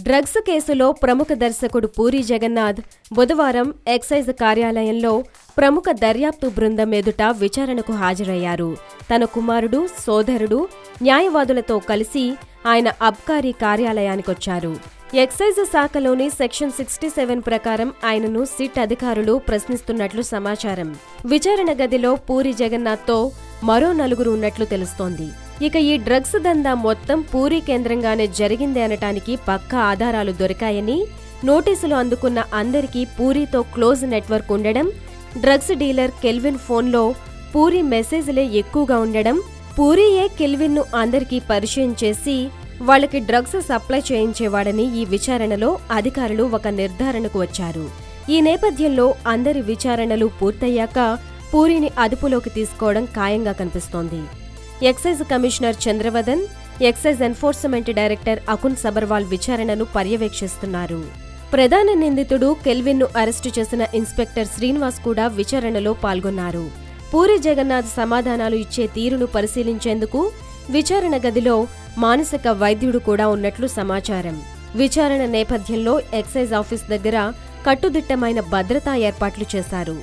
Drugs కేసులో ప్రముఖ దర్శకుడు పూరీ జగన్నాథ్ బుధవారం ఎక్సైజ్ కార్యాలయంలో ప్రముఖ దర్యాప్తు బృందం ఎదుట విచారణకు హాజరయ్యారు. తన కుమారుడు, సోదరుడు, న్యాయవాదులతో కలిసి ఆయన అబ్కారీ కార్యాలయానికొచ్చారు. ఎక్సైజ్ శాఖలోని సెక్షన్ 67 ప్రకారం ఆయనను సిట్ అధికారులు ప్రశ్నిస్తున్నట్లు సమాచారం. విచారణ గదిలో పూరీ జగన్నాథ్తో మరో నలుగురు ఉన్నట్లు తెలుస్తోంది. ఇక ఈ డ్రగ్స్ దందా మొత్తం పూరీ కేంద్రంగానే జరిగింది అనటానికి పక్కా ఆధారాలు దొరికాయని, నోటీసులు అందుకున్న అందరికీ పూరీతో క్లోజ్ నెట్వర్క్ ఉండడం, డ్రగ్స్ డీలర్ కెల్విన్ ఫోన్లో పూరీ మెసేజ్లే ఎక్కువగా ఉండడం, పూరీయే కెల్విన్ను అందరికీ పరిచయం చేసి వాళ్లకి డ్రగ్స్ సప్లై చేయించేవాడని ఈ విచారణలో అధికారులు ఒక నిర్ధారణకు వచ్చారు. ఈ నేపథ్యంలో అందరి విచారణలు పూర్తయ్యాక పూరీని అదుపులోకి తీసుకోవడం ఖాయంగా కనిపిస్తోంది. Excise commissioner Chandravadan, excise enforcement director Akun Sabharwal విచారణను పర్యవేక్షిస్తున్నారు. ప్రధాన నిందితుడు కెల్విన్ను అరెస్టు చేసిన ఇన్స్పెక్టర్ శ్రీనివాస్ కూడా విచారణలో పాల్గొన్నారు. పూరీ జగన్నాథ్ సమాధానాలు ఇచ్చే తీరును పరిశీలించేందుకు విచారణ గదిలో మానసిక వైద్యుడు కూడా ఉన్నట్లు సమాచారం. విచారణ నేపథ్యంలో ఎక్సైజ్ ఆఫీస్ దగ్గర కట్టుదిట్టమైన భద్రతా ఏర్పాట్లు చేశారు.